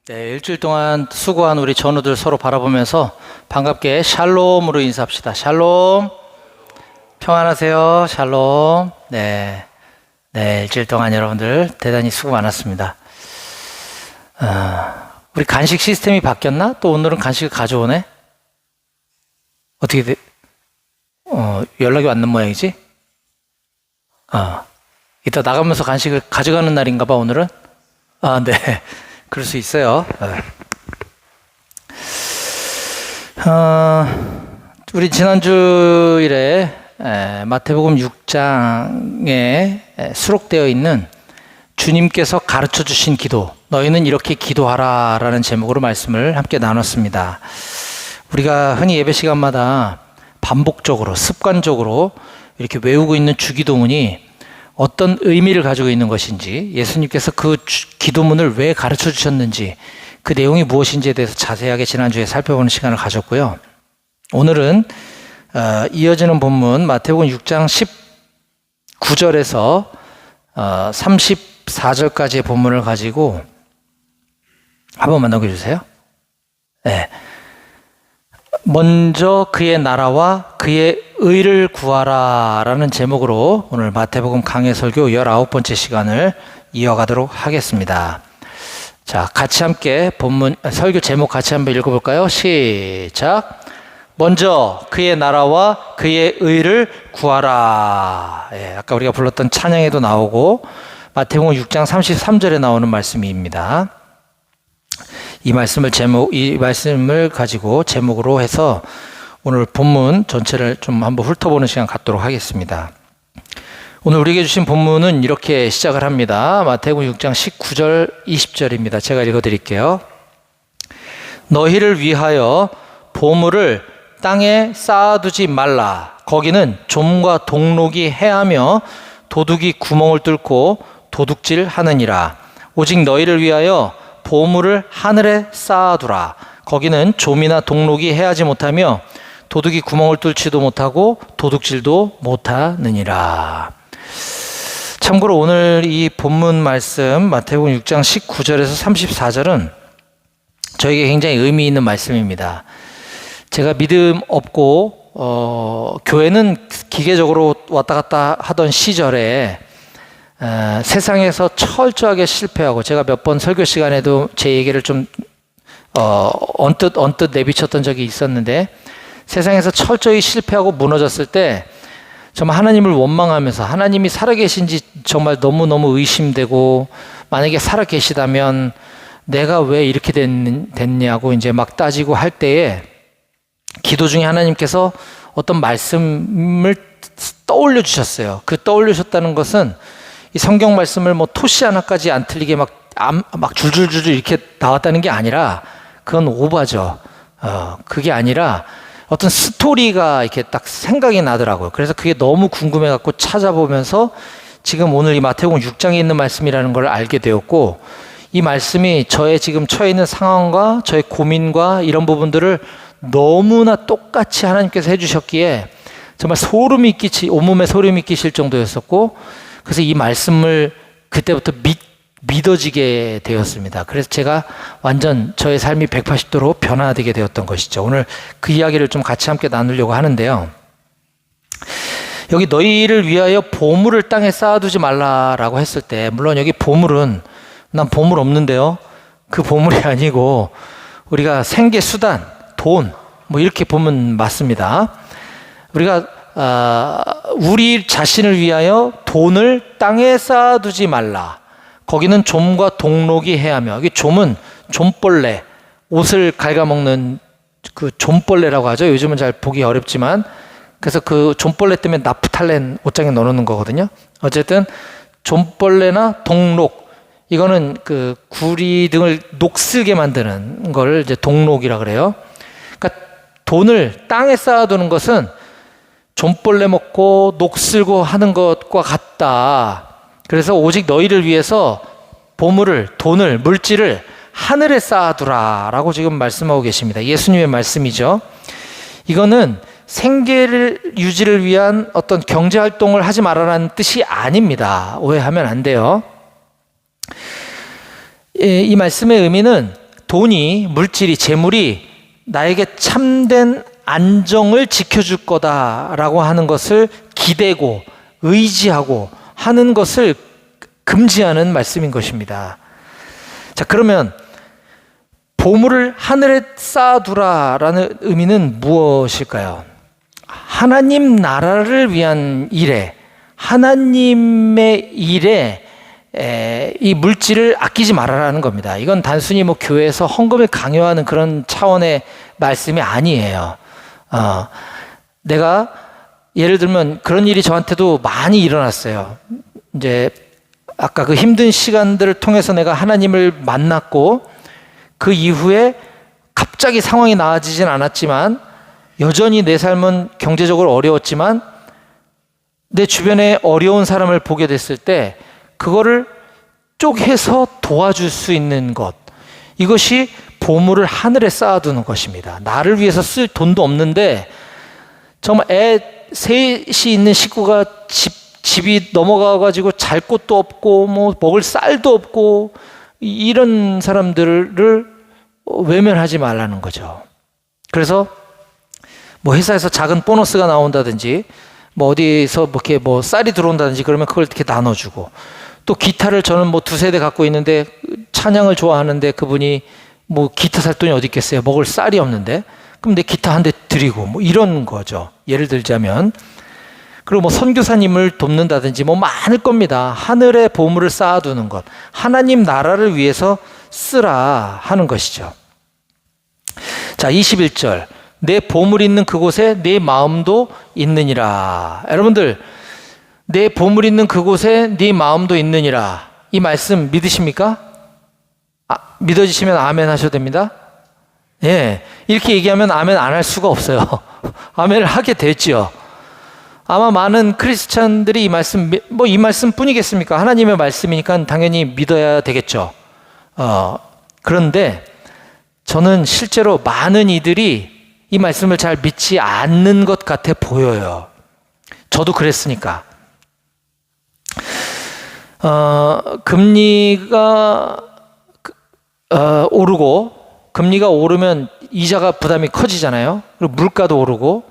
네, 일주일 동안 수고한 우리 전우들 서로 바라보면서 반갑게 샬롬으로 인사합시다. 샬롬. 평안하세요. 샬롬. 네, 일주일 동안 여러분들 대단히 수고 많았습니다. 우리 간식 시스템이 바뀌었나? 또 오늘은 간식을 가져오네? 어떻게 돼? 연락이 왔는 모양이지? 이따 나가면서 간식을 가져가는 날인가 봐, 오늘은? 네. 그럴 수 있어요. 우리 지난주일에 마태복음 6장에 수록되어 있는 주님께서 가르쳐 주신 기도, 너희는 이렇게 기도하라 라는 제목으로 말씀을 함께 나눴습니다. 우리가 흔히 예배 시간마다 반복적으로 습관적으로 이렇게 외우고 있는 주기도문이 어떤 의미를 가지고 있는 것인지, 예수님께서 그 기도문을 왜 가르쳐 주셨는지, 그 내용이 무엇인지에 대해서 자세하게 지난주에 살펴보는 시간을 가졌고요. 오늘은 이어지는 본문 마태복음 6장 19절에서 34절까지의 본문을 가지고 한 번만 넘겨주세요. 네. 먼저 그의 나라와 그의 의를 구하라 라는 제목으로 오늘 마태복음 강해 설교 19번째 시간을 이어가도록 하겠습니다. 자, 같이 함께 본문, 설교 제목 같이 한번 읽어볼까요? 시작. 먼저 그의 나라와 그의 의를 구하라. 아까 우리가 불렀던 찬양에도 나오고 마태복음 6장 33절에 나오는 말씀입니다. 이 말씀을 가지고 제목으로 해서 오늘 본문 전체를 좀 한번 훑어보는 시간 갖도록 하겠습니다. 오늘 우리에게 주신 본문은 이렇게 시작을 합니다. 마태복음 6장 19절 20절입니다. 제가 읽어드릴게요. 너희를 위하여 보물을 땅에 쌓아두지 말라. 거기는 좀과 동록이 해하며 도둑이 구멍을 뚫고 도둑질하느니라. 오직 너희를 위하여 보물을 하늘에 쌓아두라. 거기는 좀이나 동록이 해하지 못하며 도둑이 구멍을 뚫지도 못하고 도둑질도 못하느니라. 참고로 오늘 이 본문 말씀 마태복음 6장 19절에서 34절은 저에게 굉장히 의미 있는 말씀입니다. 제가 믿음 없고 교회는 기계적으로 왔다 갔다 하던 시절에 세상에서 철저하게 실패하고, 제가 몇 번 설교 시간에도 제 얘기를 좀 언뜻 내비쳤던 적이 있었는데, 세상에서 철저히 실패하고 무너졌을 때 정말 하나님을 원망하면서 하나님이 살아계신지 정말 너무너무 의심되고, 만약에 살아계시다면 내가 왜 이렇게 됐냐고 이제 막 따지고 할 때에 기도 중에 하나님께서 어떤 말씀을 떠올려 주셨어요. 그 떠올려 주셨다는 것은 이 성경 말씀을 뭐 토시 하나까지 안 틀리게 막 줄줄줄 이렇게 나왔다는 게 아니라, 그건 오바죠. 그게 아니라 어떤 스토리가 이렇게 딱 생각이 나더라고요. 그래서 그게 너무 궁금해갖고 찾아보면서 지금 오늘 이 마태복음 6장에 있는 말씀이라는 걸 알게 되었고, 이 말씀이 저의 지금 처해 있는 상황과 저의 고민과 이런 부분들을 너무나 똑같이 하나님께서 해주셨기에 정말 온몸에 소름이 끼칠 정도였었고, 그래서 이 말씀을 그때부터 믿어지게 되었습니다. 그래서 제가 완전 저의 삶이 180도로 변화되게 되었던 것이죠. 오늘 그 이야기를 좀 같이 함께 나누려고 하는데요. 여기 너희를 위하여 보물을 땅에 쌓아두지 말라라고 했을 때, 물론 여기 보물은 난 보물 없는데요, 그 보물이 아니고 우리가 생계 수단, 돈, 뭐 이렇게 보면 맞습니다. 우리가 우리 자신을 위하여 돈을 땅에 쌓아두지 말라. 거기는 좀과 동록이 해하며, 여기 좀은 좀벌레, 옷을 갉아먹는 그 좀벌레라고 하죠. 요즘은 잘 보기 어렵지만, 그래서 그 좀벌레 때문에 나프탈렌 옷장에 넣어놓는 거거든요. 어쨌든 좀벌레나 동록, 이거는 그 구리 등을 녹슬게 만드는 걸 이제 동록이라 그래요. 그러니까 돈을 땅에 쌓아두는 것은 좀벌레 먹고 녹슬고 하는 것과 같다. 그래서 오직 너희를 위해서 보물을, 돈을, 물질을 하늘에 쌓아두라 라고 지금 말씀하고 계십니다. 예수님의 말씀이죠. 이거는 생계를 유지를 위한 어떤 경제활동을 하지 말라는 뜻이 아닙니다. 오해하면 안 돼요. 이 말씀의 의미는 돈이, 물질이, 재물이 나에게 참된 안정을 지켜줄 거다라고 하는 것을 기대고 의지하고 하는 것을 금지하는 말씀인 것입니다. 자, 그러면 보물을 하늘에 쌓아두라라는 의미는 무엇일까요? 하나님 나라를 위한 일에, 하나님의 일에 이 물질을 아끼지 말아라는 겁니다. 이건 단순히 뭐 교회에서 헌금을 강요하는 그런 차원의 말씀이 아니에요. 내가 예를 들면 그런 일이 저한테도 많이 일어났어요. 이제 아까 그 힘든 시간들을 통해서 내가 하나님을 만났고 그 이후에 갑자기 상황이 나아지진 않았지만 여전히 내 삶은 경제적으로 어려웠지만 내 주변에 어려운 사람을 보게 됐을 때 그거를 쪼개서 도와줄 수 있는 것, 이것이 보물을 하늘에 쌓아두는 것입니다. 나를 위해서 쓸 돈도 없는데 정말 애 셋이 있는 식구가 집이 넘어가가지고 잘 곳도 없고 뭐 먹을 쌀도 없고 이런 사람들을 외면하지 말라는 거죠. 그래서 뭐 회사에서 작은 보너스가 나온다든지 뭐 어디서 뭐 이렇게 뭐 쌀이 들어온다든지 그러면 그걸 이렇게 나눠주고, 또 기타를 저는 뭐 2세대 갖고 있는데 찬양을 좋아하는데 그분이 뭐 기타 살 돈이 어디 있겠어요. 먹을 쌀이 없는데. 그럼 내 기타 한 대 드리고 뭐 이런 거죠. 예를 들자면. 그리고 뭐 선교사님을 돕는다든지 뭐 많을 겁니다. 하늘에 보물을 쌓아두는 것, 하나님 나라를 위해서 쓰라 하는 것이죠. 자, 21절. 내 보물 있는 그곳에 내 마음도 있느니라. 여러분들, 내 보물 있는 그곳에 네 마음도 있느니라. 이 말씀 믿으십니까? 믿어지시면 아멘 하셔도 됩니다. 예, 이렇게 얘기하면 아멘 안 할 수가 없어요. 아멘을 하게 되죠. 아마 많은 크리스찬들이 이 말씀, 뭐 이 말씀뿐이겠습니까? 하나님의 말씀이니까 당연히 믿어야 되겠죠. 그런데 저는 실제로 많은 이들이 이 말씀을 잘 믿지 않는 것 같아 보여요. 저도 그랬으니까. 금리가 오르고, 금리가 오르면 이자가 부담이 커지잖아요. 그리고 물가도 오르고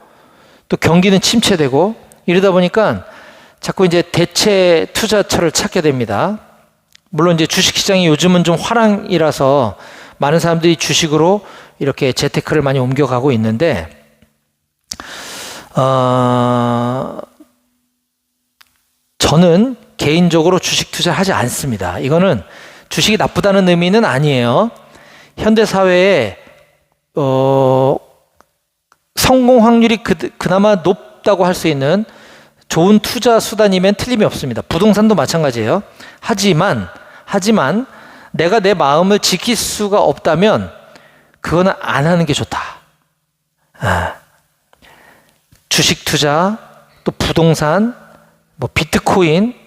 또 경기는 침체되고 이러다 보니까 자꾸 이제 대체 투자처를 찾게 됩니다. 물론 이제 주식시장이 요즘은 좀 화랑이라서 많은 사람들이 주식으로 이렇게 재테크를 많이 옮겨가고 있는데, 저는 개인적으로 주식 투자를 하지 않습니다. 이거는 주식이 나쁘다는 의미는 아니에요. 현대 사회에 성공 확률이 그나마 높다고 할 수 있는 좋은 투자 수단이면 틀림이 없습니다. 부동산도 마찬가지예요. 하지만 내가 내 마음을 지킬 수가 없다면 그거는 안 하는 게 좋다. 주식 투자, 또 부동산, 뭐 비트코인,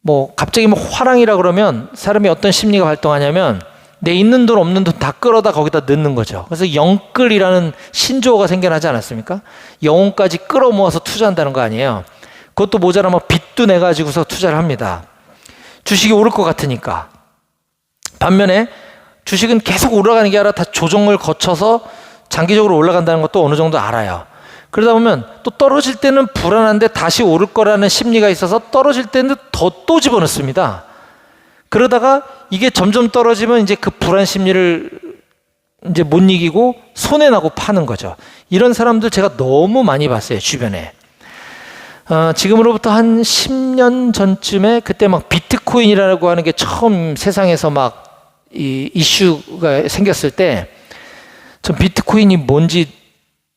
뭐 갑자기 뭐 화랑이라 그러면 사람이 어떤 심리가 발동하냐면 내 있는 돈 없는 돈 다 끌어다 거기다 넣는 거죠. 그래서 영끌이라는 신조어가 생겨나지 않았습니까? 영혼까지 끌어모아서 투자한다는 거 아니에요. 그것도 모자라면 빚도 내가지고서 투자를 합니다. 주식이 오를 것 같으니까. 반면에 주식은 계속 올라가는 게 아니라 다 조정을 거쳐서 장기적으로 올라간다는 것도 어느 정도 알아요. 그러다 보면 또 떨어질 때는 불안한데 다시 오를 거라는 심리가 있어서 떨어질 때는 또 집어넣습니다. 그러다가 이게 점점 떨어지면 이제 그 불안 심리를 이제 못 이기고 손해나고 파는 거죠. 이런 사람들 제가 너무 많이 봤어요, 주변에. 지금으로부터 한 10년 전쯤에 그때 막 비트코인이라고 하는 게 처음 세상에서 막 이 이슈가 생겼을 때 전 비트코인이 뭔지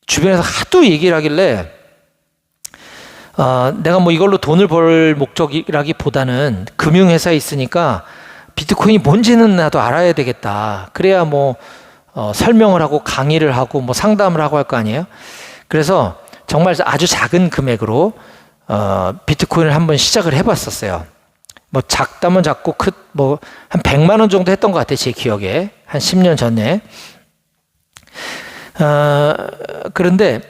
주변에서 하도 얘기를 하길래 내가 뭐 이걸로 돈을 벌 목적이라기보다는 금융회사에 있으니까 비트코인이 뭔지는 나도 알아야 되겠다. 그래야 뭐 설명을 하고 강의를 하고 뭐 상담을 하고 할 거 아니에요. 그래서 정말 아주 작은 금액으로 비트코인을 한번 시작을 해봤었어요. 뭐 작다면 작고 뭐 한 100만 원 정도 했던 것 같아요, 제 기억에. 한 10년 전에. 그런데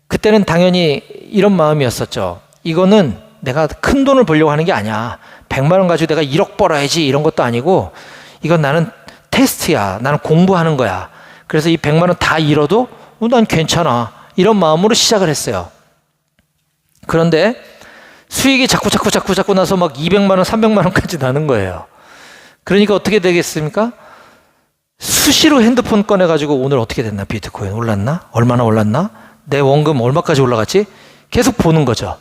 그때는 당연히 이런 마음이었었죠. 이거는 내가 큰 돈을 벌려고 하는 게 아니야. 100만 원 가지고 내가 1억 벌어야지 이런 것도 아니고, 이건 나는 테스트야. 나는 공부하는 거야. 그래서 이 100만 원 다 잃어도 난 괜찮아. 이런 마음으로 시작을 했어요. 그런데 수익이 자꾸 나서 막 200만 원, 300만 원까지 나는 거예요. 그러니까 어떻게 되겠습니까? 수시로 핸드폰 꺼내가지고 오늘 어떻게 됐나? 비트코인 올랐나? 얼마나 올랐나? 내 원금 얼마까지 올라갔지? 계속 보는 거죠.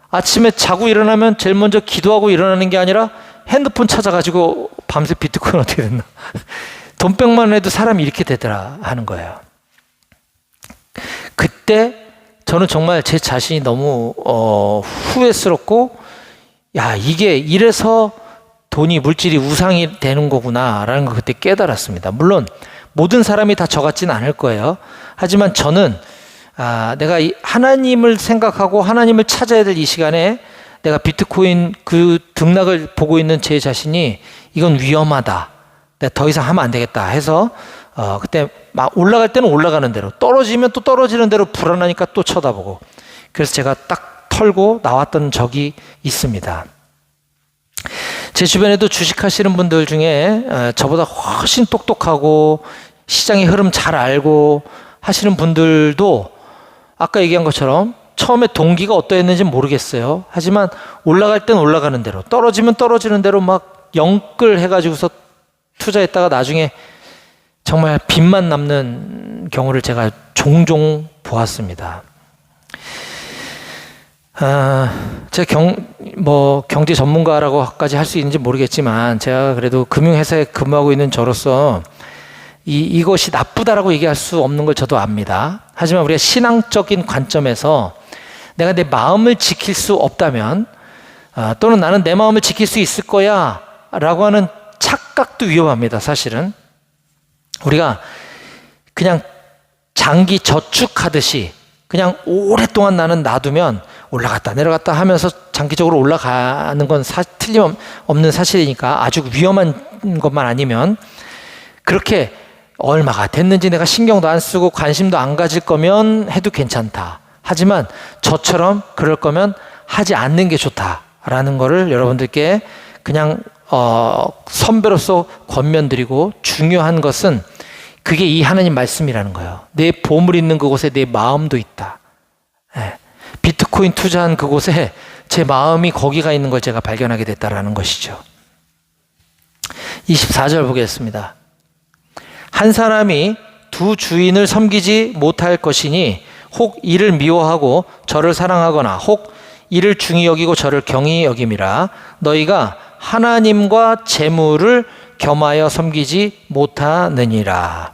아침에 자고 일어나면 제일 먼저 기도하고 일어나는 게 아니라 핸드폰 찾아가지고 밤새 비트코인 어떻게 됐나? 돈 100만 원 해도 사람이 이렇게 되더라 하는 거예요. 그때 저는 정말 제 자신이 너무 후회스럽고, 야, 이게 이래서 돈이, 물질이 우상이 되는 거구나라는 걸 그때 깨달았습니다. 물론 모든 사람이 다 저 같지는 않을 거예요. 하지만 저는 내가 하나님을 생각하고 하나님을 찾아야 될 이 시간에 내가 비트코인 그 등락을 보고 있는 제 자신이 이건 위험하다, 내가 더 이상 하면 안 되겠다 해서 그때 막 올라갈 때는 올라가는 대로, 떨어지면 또 떨어지는 대로 불안하니까 또 쳐다보고, 그래서 제가 딱 털고 나왔던 적이 있습니다. 제 주변에도 주식하시는 분들 중에 저보다 훨씬 똑똑하고 시장의 흐름 잘 알고 하시는 분들도 아까 얘기한 것처럼 처음에 동기가 어떠했는지 모르겠어요. 하지만 올라갈 땐 올라가는 대로, 떨어지면 떨어지는 대로 막 영끌 해가지고서 투자했다가 나중에 정말 빚만 남는 경우를 제가 종종 보았습니다. 제가 경제 전문가라고까지 할 수 있는지 모르겠지만, 제가 그래도 금융회사에 근무하고 있는 저로서 이것이 나쁘다라고 얘기할 수 없는 걸 저도 압니다. 하지만 우리가 신앙적인 관점에서 내가 내 마음을 지킬 수 없다면, 또는 나는 내 마음을 지킬 수 있을 거야 라고 하는 착각도 위험합니다. 사실은 우리가 그냥 장기 저축하듯이 그냥 오랫동안 나는 놔두면 올라갔다 내려갔다 하면서 장기적으로 올라가는 건 틀림없는 사실이니까, 아주 위험한 것만 아니면 그렇게 얼마가 됐는지 내가 신경도 안 쓰고 관심도 안 가질 거면 해도 괜찮다. 하지만 저처럼 그럴 거면 하지 않는 게 좋다라는 거를 여러분들께 그냥 선배로서 권면드리고, 중요한 것은 그게 이 하나님 말씀이라는 거예요. 내 보물 있는 그곳에 내 마음도 있다. 비트코인 투자한 그곳에 제 마음이 거기가 있는 걸 제가 발견하게 됐다라는 것이죠. 24절 보겠습니다. 한 사람이 두 주인을 섬기지 못할 것이니 혹 이를 미워하고 저를 사랑하거나 혹 이를 중히 여기고 저를 경히 여김이라. 너희가 하나님과 재물을 겸하여 섬기지 못하느니라.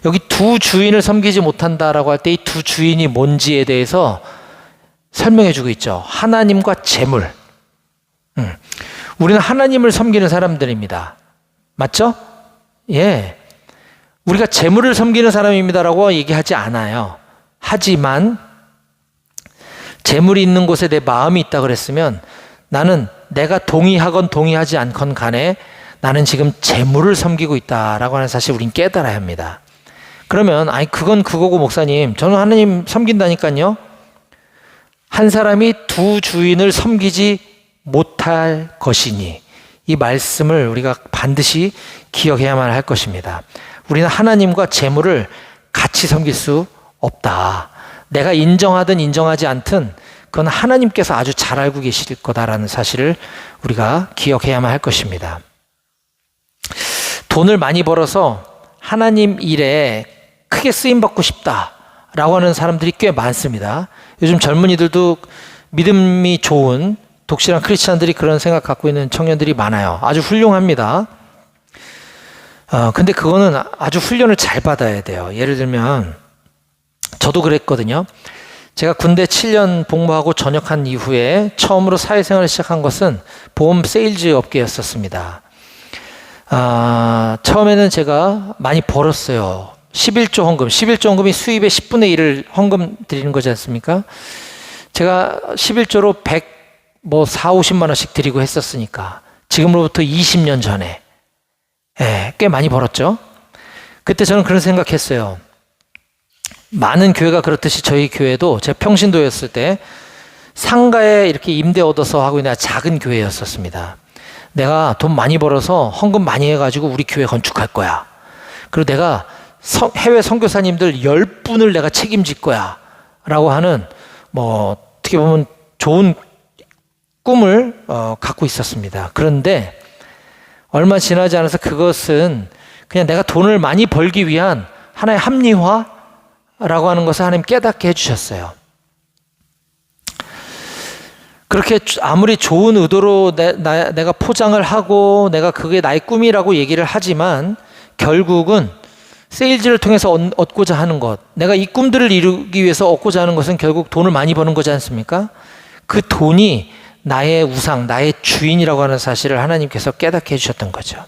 여기 두 주인을 섬기지 못한다라고 할 때 이 두 주인이 뭔지에 대해서 설명해 주고 있죠. 하나님과 재물. 우리는 하나님을 섬기는 사람들입니다. 맞죠? 예. 우리가 재물을 섬기는 사람입니다라고 얘기하지 않아요. 하지만 재물이 있는 곳에 내 마음이 있다 그랬으면, 나는 내가 동의하건 동의하지 않건 간에 나는 지금 재물을 섬기고 있다라고 하는 사실 우린 깨달아야 합니다. 그러면 그건 그거고 목사님, 저는 하나님 섬긴다니까요. 한 사람이 두 주인을 섬기지 못할 것이니, 이 말씀을 우리가 반드시 기억해야만 할 것입니다. 우리는 하나님과 재물을 같이 섬길 수 없다. 내가 인정하든 인정하지 않든 그건 하나님께서 아주 잘 알고 계실 거다라는 사실을 우리가 기억해야만 할 것입니다. 돈을 많이 벌어서 하나님 일에 크게 쓰임받고 싶다라고 하는 사람들이 꽤 많습니다. 요즘 젊은이들도 믿음이 좋은 독실한 크리스찬들이 그런 생각 갖고 있는 청년들이 많아요. 아주 훌륭합니다. 근데 그거는 아주 훈련을 잘 받아야 돼요. 예를 들면 저도 그랬거든요. 제가 군대 7년 복무하고 전역한 이후에 처음으로 사회생활을 시작한 것은 보험 세일즈 업계였었습니다. 처음에는 제가 많이 벌었어요. 11조 헌금, 11조 헌금이 수입의 10분의 1을 헌금 드리는 거지 않습니까? 제가 11조로 50만 원씩 드리고 했었으니까, 지금으로부터 20년 전에 꽤 많이 벌었죠. 그때 저는 그런 생각했어요. 많은 교회가 그렇듯이 저희 교회도, 제가 평신도였을 때 상가에 이렇게 임대 얻어서 하고 있는 작은 교회였었습니다. 내가 돈 많이 벌어서 헌금 많이 해가지고 우리 교회 건축할 거야. 그리고 내가 해외 선교사님들 10분을 내가 책임질 거야. 라고 하는 어떻게 보면 좋은 꿈을 갖고 있었습니다. 그런데 얼마 지나지 않아서 그것은 그냥 내가 돈을 많이 벌기 위한 하나의 합리화라고 하는 것을 하나님 깨닫게 해주셨어요. 그렇게 아무리 좋은 의도로 내가 포장을 하고 내가 그게 나의 꿈이라고 얘기를 하지만 결국은 세일즈를 통해서 얻고자 하는 것, 내가 이 꿈들을 이루기 위해서 얻고자 하는 것은 결국 돈을 많이 버는 거지 않습니까? 그 돈이 나의 우상, 나의 주인이라고 하는 사실을 하나님께서 깨닫게 해주셨던 거죠.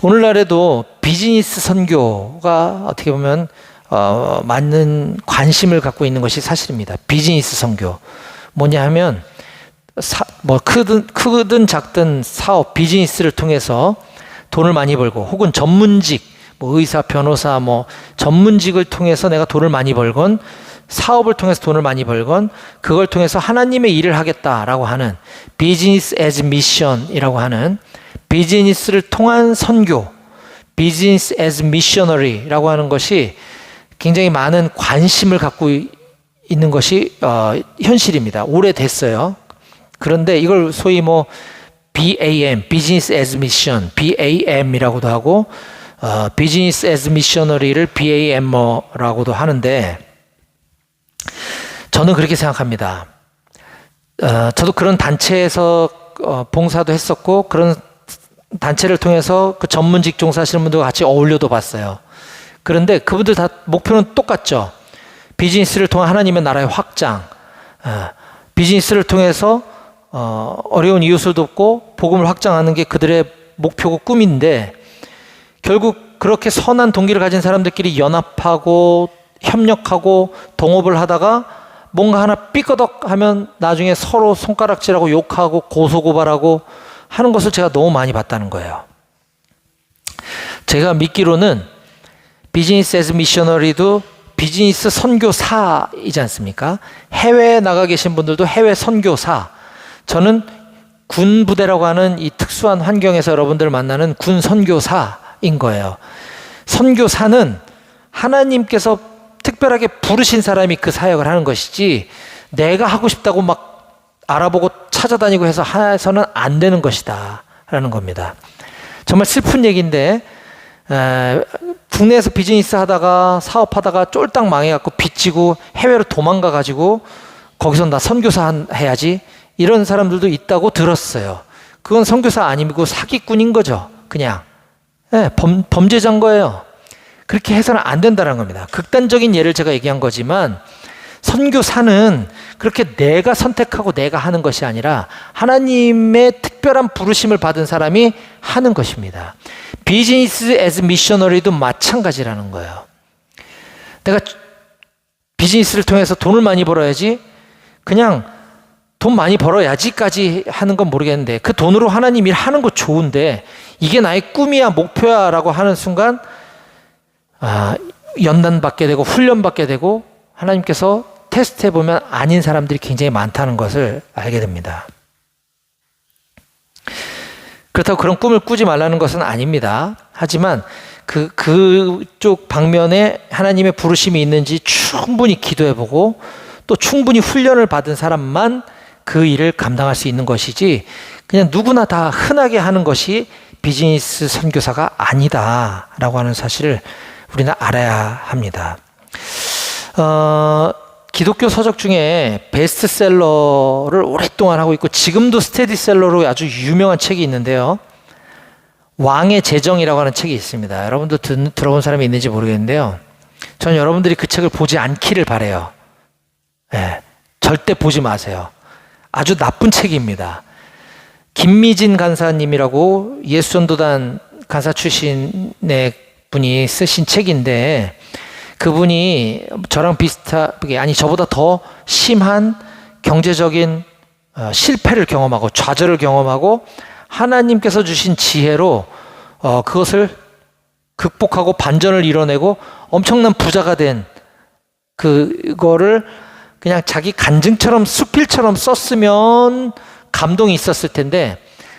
오늘날에도 비즈니스 선교가 어떻게 보면 많은 관심을 갖고 있는 것이 사실입니다. 비즈니스 선교. 뭐냐 하면 크든 작든 사업, 비즈니스를 통해서 돈을 많이 벌고 혹은 전문직, 의사, 변호사, 전문직을 통해서 내가 돈을 많이 벌건 사업을 통해서 돈을 많이 벌건 그걸 통해서 하나님의 일을 하겠다라고 하는 비즈니스 애즈 미션이라고 하는 비즈니스를 통한 선교, 비즈니스 애즈 미셔너리라고 하는 것이 굉장히 많은 관심을 갖고 있는 것이 현실입니다. 오래됐어요. 그런데 이걸 소위 BAM, Business as Mission, BAM이라고도 하고 Business as Missionary를 BAM라고도 하는데 저는 그렇게 생각합니다. 저도 그런 단체에서 봉사도 했었고 그런 단체를 통해서 그 전문직 종사하시는 분들과 같이 어울려도 봤어요. 그런데 그분들 다 목표는 똑같죠. 비즈니스를 통한 하나님의 나라의 확장, 비즈니스를 통해서 어려운 이웃을 돕고 복음을 확장하는 게 그들의 목표고 꿈인데 결국 그렇게 선한 동기를 가진 사람들끼리 연합하고 협력하고 동업을 하다가 뭔가 하나 삐꺼덕하면 나중에 서로 손가락질하고 욕하고 고소고발하고 하는 것을 제가 너무 많이 봤다는 거예요. 제가 믿기로는 비즈니스 애즈 미셔너리도 비즈니스 선교사이지 않습니까? 해외에 나가 계신 분들도 해외 선교사. 저는 군 부대라고 하는 이 특수한 환경에서 여러분들을 만나는 군 선교사인 거예요. 선교사는 하나님께서 특별하게 부르신 사람이 그 사역을 하는 것이지 내가 하고 싶다고 막 알아보고 찾아다니고 해서는 안 되는 것이다 라는 겁니다. 정말 슬픈 얘기인데 국내에서 비즈니스 하다가 사업하다가 쫄딱 망해갖고 빚지고 해외로 도망가가지고 거기서 나 선교사 해야지 이런 사람들도 있다고 들었어요. 그건 선교사 아니고 사기꾼인 거죠. 그냥 범죄자인 거예요. 그렇게 해서는 안 된다는 겁니다. 극단적인 예를 제가 얘기한 거지만 선교사는 그렇게 내가 선택하고 내가 하는 것이 아니라 하나님의 특별한 부르심을 받은 사람이 하는 것입니다. 비즈니스 애즈 미셔너리도 마찬가지라는 거예요. 내가 비즈니스를 통해서 돈을 많이 벌어야지 그냥 돈 많이 벌어야지까지 하는 건 모르겠는데 그 돈으로 하나님 일 하는 거 좋은데 이게 나의 꿈이야 목표야 라고 하는 순간 연단받게 되고 훈련받게 되고 하나님께서 테스트해보면 아닌 사람들이 굉장히 많다는 것을 알게 됩니다. 그렇다고 그런 꿈을 꾸지 말라는 것은 아닙니다. 하지만 그쪽 방면에 하나님의 부르심이 있는지 충분히 기도해보고 또 충분히 훈련을 받은 사람만 그 일을 감당할 수 있는 것이지 그냥 누구나 다 흔하게 하는 것이 비즈니스 선교사가 아니다라고 하는 사실을 우리는 알아야 합니다. 기독교 서적 중에 베스트셀러를 오랫동안 하고 있고 지금도 스테디셀러로 아주 유명한 책이 있는데요. 왕의 재정이라고 하는 책이 있습니다. 여러분도 들어본 사람이 있는지 모르겠는데요. 저는 여러분들이 그 책을 보지 않기를 바라요. 절대 보지 마세요. 아주 나쁜 책입니다. 김미진 간사님이라고 예수전도단 간사 출신의 분이 쓰신 책인데 그분이 저랑 비슷하게 아니 저보다 더 심한 경제적인 실패를 경험하고 좌절을 경험하고 하나님께서 주신 지혜로 그것을 극복하고 반전을 이뤄내고 엄청난 부자가 된 그거를 그냥 자기 간증처럼 수필처럼 썼으면 감동이 있었을 텐데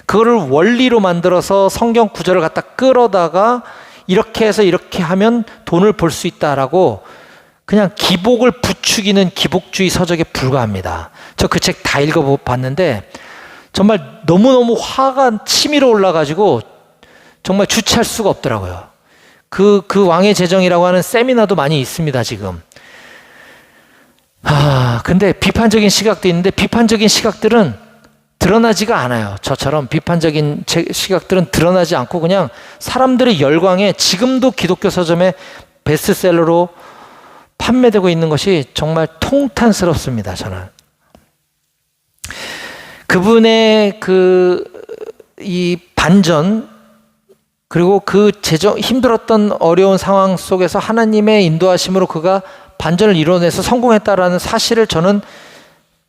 그거를 원리로 만들어서 성경 구절을 갖다 끌어다가 이렇게 해서 이렇게 하면 돈을 벌 수 있다라고 그냥 기복을 부추기는 기복주의 서적에 불과합니다. 저 그 책 다 읽어봤는데 정말 너무너무 화가 치밀어 올라가지고 정말 주체할 수가 없더라고요. 그 왕의 재정이라고 하는 세미나도 많이 있습니다, 지금. 근데 비판적인 시각도 있는데 비판적인 시각들은 드러나지가 않아요. 저처럼 비판적인 시각들은 드러나지 않고 그냥 사람들의 열광에 지금도 기독교 서점에 베스트셀러로 판매되고 있는 것이 정말 통탄스럽습니다, 저는. 그분의 이 반전, 그리고 그 힘들었던 어려운 상황 속에서 하나님의 인도하심으로 그가 반전을 이뤄내서 성공했다라는 사실을 저는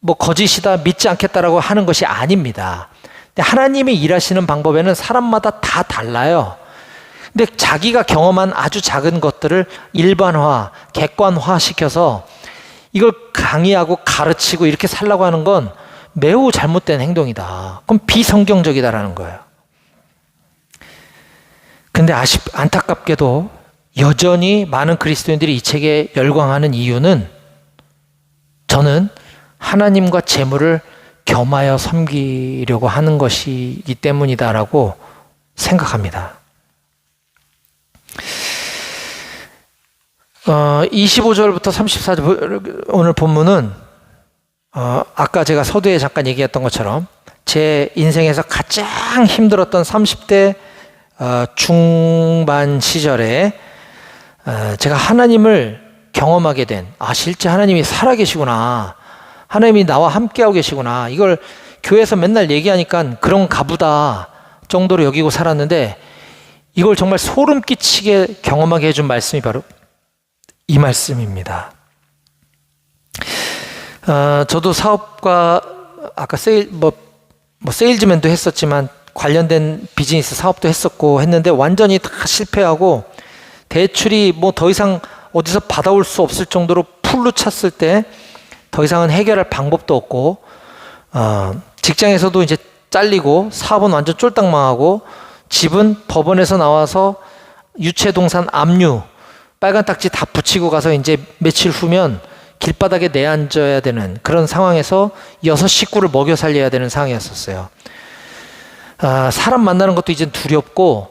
뭐 거짓이다, 믿지 않겠다라고 하는 것이 아닙니다. 근데 하나님이 일하시는 방법에는 사람마다 다 달라요. 근데 자기가 경험한 아주 작은 것들을 일반화, 객관화 시켜서 이걸 강의하고 가르치고 이렇게 살라고 하는 건 매우 잘못된 행동이다. 그럼 비성경적이다라는 거예요. 근데 안타깝게도 여전히 많은 그리스도인들이 이 책에 열광하는 이유는 저는 하나님과 재물을 겸하여 섬기려고 하는 것이기 때문이다라고 생각합니다. 25절부터 34절 오늘 본문은 아까 제가 서두에 잠깐 얘기했던 것처럼 제 인생에서 가장 힘들었던 30대 중반 시절에 제가 하나님을 경험하게 된, 실제 하나님이 살아계시구나, 하나님이 나와 함께하고 계시구나, 이걸 교회에서 맨날 얘기하니까 그런가 보다 정도로 여기고 살았는데 이걸 정말 소름 끼치게 경험하게 해준 말씀이 바로 이 말씀입니다. 저도 사업과 아까 세일즈맨도 했었지만 관련된 비즈니스 사업도 했었고 했는데 완전히 다 실패하고 대출이 뭐 더 이상 어디서 받아올 수 없을 정도로 풀로 찼을 때 더 이상은 해결할 방법도 없고 직장에서도 이제 잘리고 사업은 완전 쫄딱 망하고 집은 법원에서 나와서 유체동산 압류 빨간 딱지 다 붙이고 가서 이제 며칠 후면 길바닥에 내앉아야 되는 그런 상황에서 6 식구를 먹여 살려야 되는 상황이었었어요. 사람 만나는 것도 이제 두렵고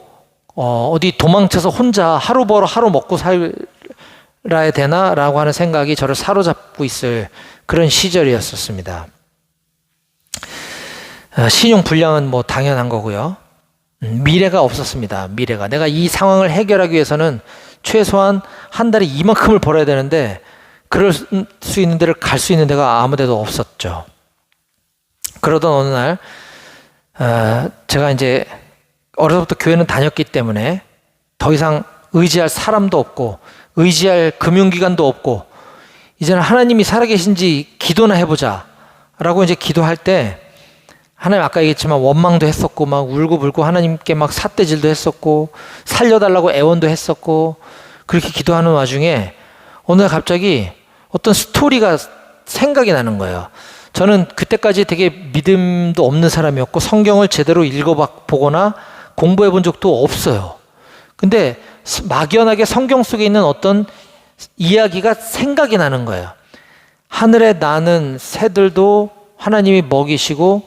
어디 도망쳐서 혼자 하루 벌어 하루 먹고 살아야 되나라고 하는 생각이 저를 사로잡고 있을 그런 시절이었었습니다. 신용 불량은 뭐 당연한 거고요. 미래가 없었습니다. 미래가. 내가 이 상황을 해결하기 위해서는 최소한 한 달에 이만큼을 벌어야 되는데 그럴 수 있는 데를 갈 수 있는 데가 아무 데도 없었죠. 그러던 어느 날 제가 이제 어려서부터 교회는 다녔기 때문에 더 이상 의지할 사람도 없고 의지할 금융기관도 없고 이제는 하나님이 살아계신지 기도나 해보자 라고 이제 기도할 때 하나님 아까 얘기했지만 원망도 했었고 막 울고불고 하나님께 막 삿대질도 했었고 살려달라고 애원도 했었고 그렇게 기도하는 와중에 어느 날 갑자기 어떤 스토리가 생각이 나는 거예요. 저는 그때까지 되게 믿음도 없는 사람이었고 성경을 제대로 읽어보거나 공부해 본 적도 없어요. 근데 막연하게 성경 속에 있는 어떤 이야기가 생각이 나는 거예요. 하늘에 나는 새들도 하나님이 먹이시고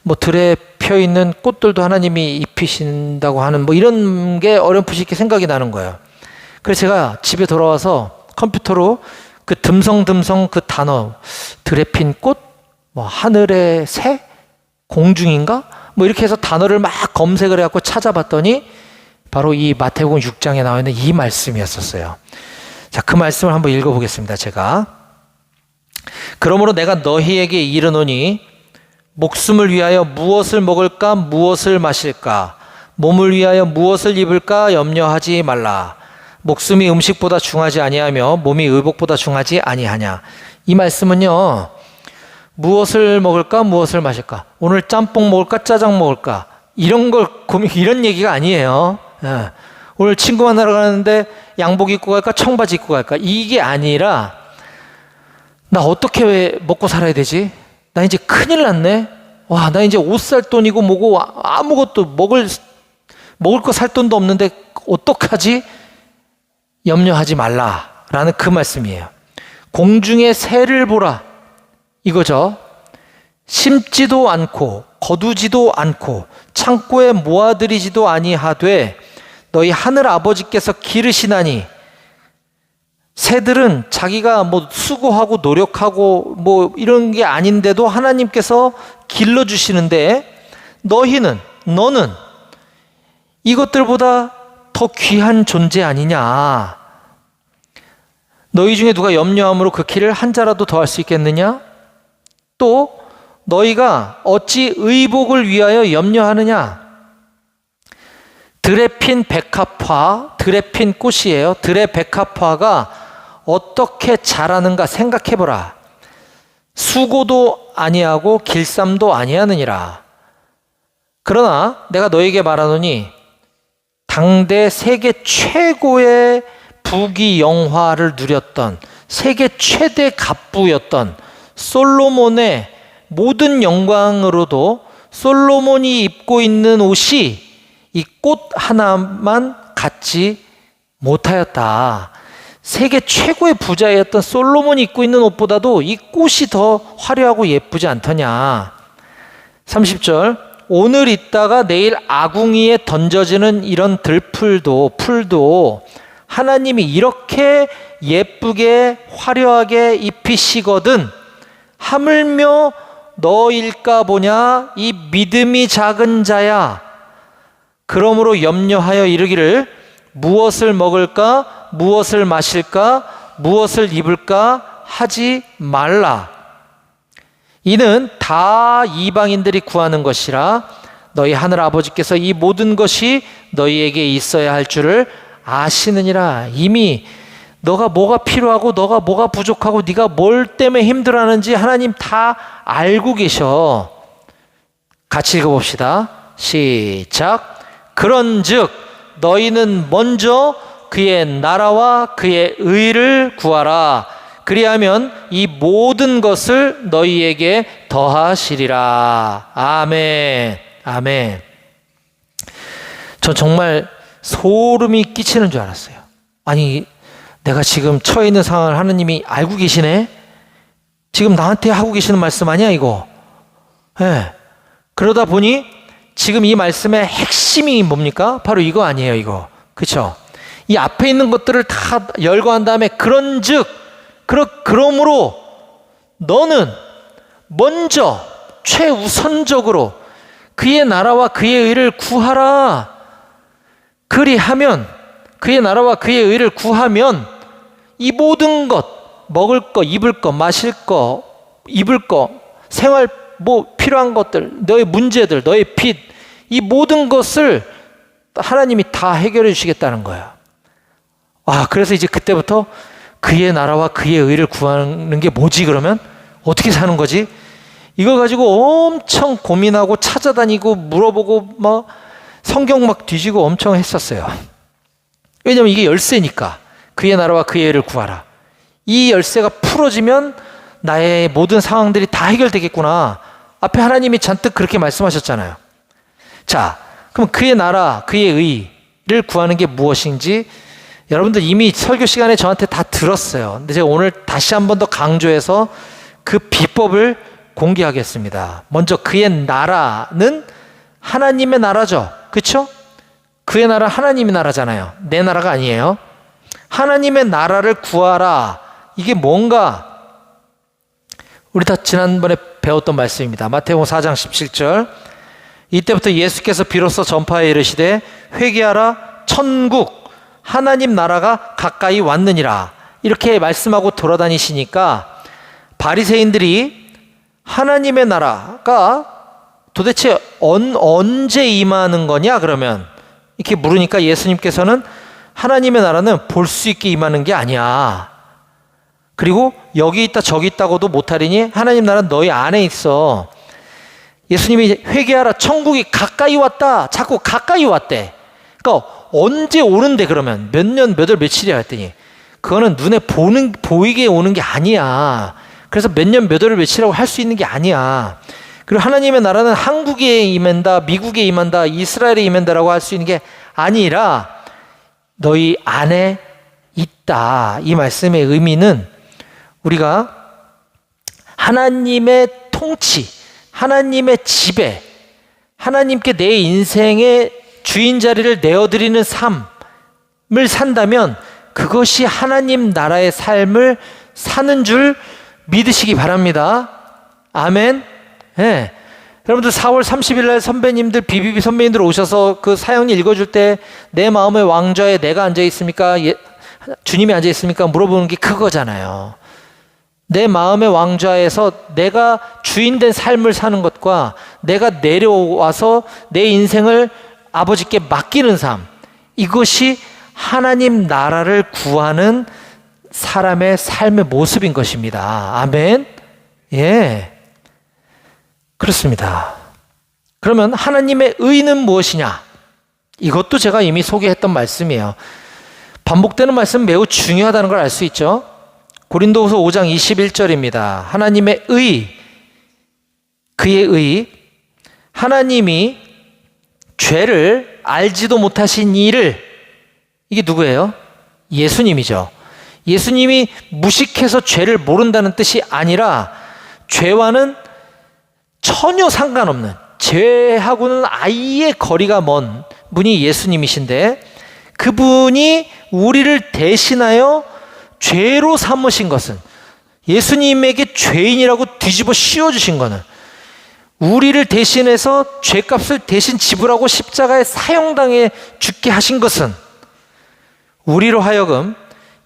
뭐 들에 펴 있는 꽃들도 하나님이 입히신다고 하는 뭐 이런 게 어렴풋이 이렇게 생각이 나는 거예요. 그래서 제가 집에 돌아와서 컴퓨터로 그 듬성듬성 그 단어 들에 핀 꽃, 뭐 하늘의 새, 공중인가? 뭐 이렇게 해서 단어를 막 검색을 해갖고 찾아봤더니 바로 이 마태복음 6장에 나와 있는 이 말씀이었었어요. 자, 그 말씀을 한번 읽어보겠습니다. 제가 그러므로 내가 너희에게 이르노니 목숨을 위하여 무엇을 먹을까 무엇을 마실까 몸을 위하여 무엇을 입을까 염려하지 말라. 목숨이 음식보다 중하지 아니하며 몸이 의복보다 중하지 아니하냐. 이 말씀은요, 무엇을 먹을까 무엇을 마실까, 오늘 짬뽕 먹을까 짜장 먹을까 이런 얘기가 아니에요. 오늘 친구 만나러 가는데 양복 입고 갈까 청바지 입고 갈까 이게 아니라 나 어떻게 왜 먹고 살아야 되지? 나 이제 큰일 났네. 와, 나 이제 옷 살 돈이고 뭐고 아무것도 먹을 거 살 돈도 없는데 어떡하지? 염려하지 말라라는 그 말씀이에요. 공중의 새를 보라 이거죠. 심지도 않고 거두지도 않고 창고에 모아들이지도 아니하되 너희 하늘 아버지께서 기르시나니. 새들은 자기가 뭐 수고하고 노력하고 뭐 이런 게 아닌데도 하나님께서 길러주시는데 너는 이것들보다 더 귀한 존재 아니냐. 너희 중에 누가 염려함으로 그 키를 한 자라도 더할 수 있겠느냐? 또 너희가 어찌 의복을 위하여 염려하느냐? 들에 핀 백합화, 들에 핀 꽃이에요. 들의 백합화가 어떻게 자라는가 생각해보라. 수고도 아니하고 길쌈도 아니하느니라. 그러나 내가 너에게 말하노니 당대 세계 최고의 부귀 영화를 누렸던 세계 최대 갑부였던 솔로몬의 모든 영광으로도 솔로몬이 입고 있는 옷이 이 꽃 하나만 갖지 못하였다. 세계 최고의 부자였던 솔로몬이 입고 있는 옷보다도 이 꽃이 더 화려하고 예쁘지 않더냐. 30절 오늘 있다가 내일 아궁이에 던져지는 이런 풀도 하나님이 이렇게 예쁘게 화려하게 입히시거든 하물며 너일까 보냐 이 믿음이 작은 자야. 그러므로 염려하여 이르기를 무엇을 먹을까 무엇을 마실까 무엇을 입을까 하지 말라. 이는 다 이방인들이 구하는 것이라 너희 하늘 아버지께서 이 모든 것이 너희에게 있어야 할 줄을 아시느니라. 이미 너가 뭐가 필요하고 너가 뭐가 부족하고 네가 뭘 때문에 힘들어하는지 하나님 다 알고 계셔. 같이 읽어봅시다. 시작. 그런즉 너희는 먼저 그의 나라와 그의 의를 구하라. 그리하면 이 모든 것을 너희에게 더하시리라. 아멘. 아멘. 전 정말 소름이 끼치는 줄 알았어요. 아니, 내가 지금 처해 있는 상황을 하느님이 알고 계시네? 지금 나한테 하고 계시는 말씀 아니야, 이거? 네. 그러다 보니 지금 이 말씀의 핵심이 뭡니까? 바로 이거 아니에요, 이거. 그쵸? 이 앞에 있는 것들을 다 열거한 다음에 그러므로 너는 먼저 최우선적으로 그의 나라와 그의 의를 구하라. 그리하면 그의 나라와 그의 의를 구하면 이 모든 것, 먹을 거, 입을 거, 마실 거, 입을 거, 생활 뭐 필요한 것들, 너의 문제들, 너의 빚, 이 모든 것을 하나님이 다 해결해 주시겠다는 거예요. 그래서 이제 그때부터 그의 나라와 그의 의를 구하는 게 뭐지 그러면? 어떻게 사는 거지? 이거 가지고 엄청 고민하고 찾아다니고 물어보고 막 성경 막 뒤지고 엄청 했었어요. 왜냐면 이게 열쇠니까. 그의 나라와 그의 의를 구하라. 이 열쇠가 풀어지면 나의 모든 상황들이 다 해결되겠구나. 앞에 하나님이 잔뜩 그렇게 말씀하셨잖아요. 자, 그럼 그의 나라, 그의 의를 구하는 게 무엇인지 여러분들 이미 설교 시간에 저한테 다 들었어요. 근데 제가 오늘 다시 한 번 더 강조해서 그 비법을 공개하겠습니다. 먼저 그의 나라는 하나님의 나라죠. 그렇죠? 그의 나라 하나님의 나라잖아요. 내 나라가 아니에요. 하나님의 나라를 구하라. 이게 뭔가? 우리 다 지난번에 배웠던 말씀입니다. 마태복음 4장 17절. 이때부터 예수께서 비로소 전파에 이르시되 회개하라 천국 하나님 나라가 가까이 왔느니라. 이렇게 말씀하고 돌아다니시니까 바리새인들이 하나님의 나라가 도대체 언제 임하는 거냐 그러면 이렇게 물으니까 예수님께서는 하나님의 나라는 볼 수 있게 임하는 게 아니야. 그리고 여기 있다 저기 있다고도 못하리니 하나님 나라는 너희 안에 있어. 예수님이 회개하라 천국이 가까이 왔다. 자꾸 가까이 왔대. 그러니까 언제 오는데 그러면 몇 년 몇 월 며칠이야 했더니 그거는 눈에 보이게 오는 게 아니야. 그래서 몇 년 몇 월 며칠이라고 할 수 있는 게 아니야. 그리고 하나님의 나라는 한국에 임한다, 미국에 임한다, 이스라엘에 임한다라고 할 수 있는 게 아니라 너희 안에 있다. 이 말씀의 의미는 우리가 하나님의 통치, 하나님의 지배, 하나님께 내 인생의 주인 자리를 내어드리는 삶을 산다면 그것이 하나님 나라의 삶을 사는 줄 믿으시기 바랍니다. 아멘. 네. 여러분들 4월 30일 날 선배님들, BBB 선배님들 오셔서 그 사형 읽어줄 때 내 마음의 왕좌에 내가 앉아 있습니까? 주님이 앉아 있습니까? 물어보는 게 그거잖아요. 내 마음의 왕좌에서 내가 주인된 삶을 사는 것과 내가 내려와서 내 인생을 아버지께 맡기는 삶, 이것이 하나님 나라를 구하는 사람의 삶의 모습인 것입니다. 아멘. 예, 그렇습니다. 그러면 하나님의 의는 무엇이냐? 이것도 제가 이미 소개했던 말씀이에요. 반복되는 말씀 매우 중요하다는 걸 알 수 있죠. 고린도후서 5장 21절입니다. 하나님의 의, 그의 의, 하나님이 죄를 알지도 못하신 이를, 이게 누구예요? 예수님이죠. 예수님이 무식해서 죄를 모른다는 뜻이 아니라 죄와는 전혀 상관없는, 죄하고는 아예 거리가 먼 분이 예수님이신데 그분이 우리를 대신하여 죄로 삼으신 것은, 예수님에게 죄인이라고 뒤집어 씌워주신 것은, 우리를 대신해서 죄값을 대신 지불하고 십자가에 사형당해 죽게 하신 것은 우리로 하여금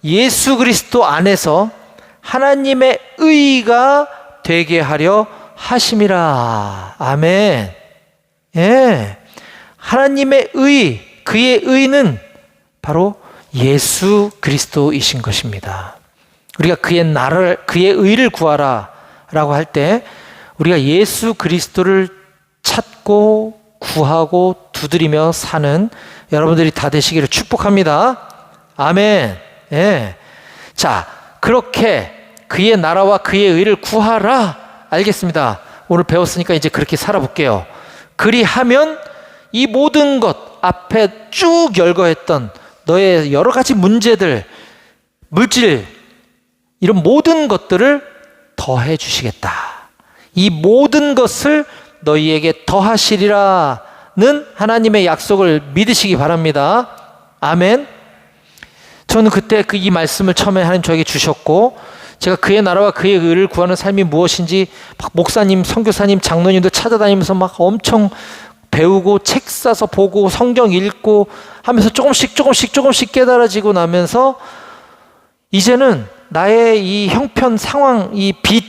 예수 그리스도 안에서 하나님의 의가 되게 하려 하심이라. 아멘. 예. 하나님의 의, 그의 의는 바로 예수 그리스도이신 것입니다. 우리가 그의 나라를, 그의 의를 구하라 라고 할 때 우리가 예수 그리스도를 찾고 구하고 두드리며 사는 여러분들이 다 되시기를 축복합니다. 아멘. 예. 자, 그렇게 그의 나라와 그의 의를 구하라. 알겠습니다. 오늘 배웠으니까 이제 그렇게 살아볼게요. 그리하면 이 모든 것, 앞에 쭉 열거했던 너의 여러 가지 문제들, 물질, 이런 모든 것들을 더해 주시겠다. 이 모든 것을 너희에게 더하시리라는 하나님의 약속을 믿으시기 바랍니다. 아멘. 저는 그때 이 말씀을 처음에 하나님 저에게 주셨고, 제가 그의 나라와 그의 의를 구하는 삶이 무엇인지 막 목사님, 선교사님, 장로님들 찾아다니면서 막 엄청 배우고 책 사서 보고 성경 읽고 하면서 조금씩 깨달아지고 나면서 이제는 나의 이 형편 상황, 이 빚,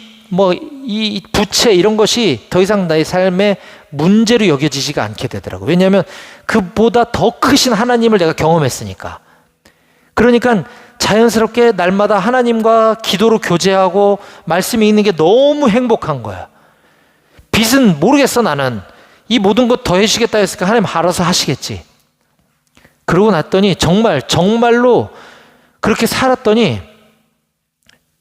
이 부채 이런 것이 더 이상 나의 삶의 문제로 여겨지지가 않게 되더라고요. 왜냐하면 그보다 더 크신 하나님을 내가 경험했으니까. 그러니까 자연스럽게 날마다 하나님과 기도로 교제하고 말씀이 있는 게 너무 행복한 거야. 빚은 모르겠어. 나는 이 모든 것 더해주시겠다 했으니까 하나님 알아서 하시겠지. 그러고 났더니 정말로 그렇게 살았더니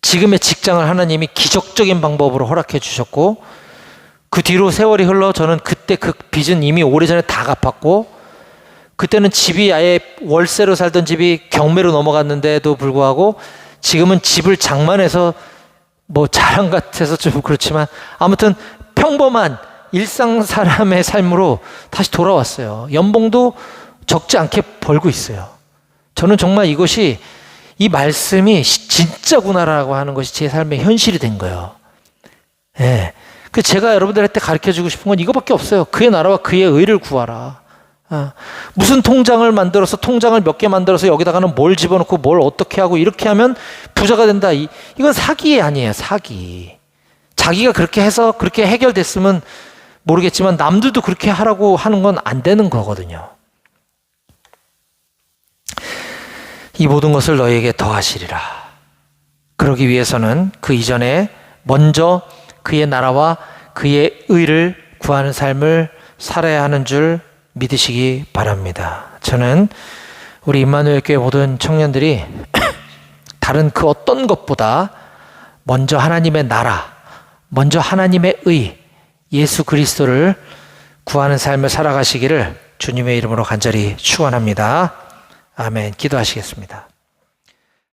지금의 직장을 하나님이 기적적인 방법으로 허락해 주셨고, 그 뒤로 세월이 흘러 저는 그때 그 빚은 이미 오래전에 다 갚았고, 그때는 집이 아예 월세로 살던 집이 경매로 넘어갔는데도 불구하고 지금은 집을 장만해서 자랑 같아서 좀 그렇지만 아무튼 평범한 일상 사람의 삶으로 다시 돌아왔어요. 연봉도 적지 않게 벌고 있어요. 저는 정말 이것이, 이 말씀이 진짜구나라고 하는 것이 제 삶의 현실이 된 거예요. 예. 그 제가 여러분들한테 가르쳐 주고 싶은 건 이거밖에 없어요. 그의 나라와 그의 의를 구하라. 무슨 통장을 만들어서, 통장을 몇 개 만들어서 여기다가는 뭘 집어넣고 뭘 어떻게 하고 이렇게 하면 부자가 된다. 이건 사기 아니에요. 사기. 자기가 그렇게 해서 그렇게 해결됐으면 모르겠지만 남들도 그렇게 하라고 하는 건 안 되는 거거든요. 이 모든 것을 너희에게 더하시리라. 그러기 위해서는 그 이전에 먼저 그의 나라와 그의 의를 구하는 삶을 살아야 하는 줄 믿으시기 바랍니다. 저는 우리 임마누엘 교회 모든 청년들이 다른 그 어떤 것보다 먼저 하나님의 나라, 먼저 하나님의 의, 예수 그리스도를 구하는 삶을 살아가시기를 주님의 이름으로 간절히 축원합니다. 아멘. 기도하시겠습니다.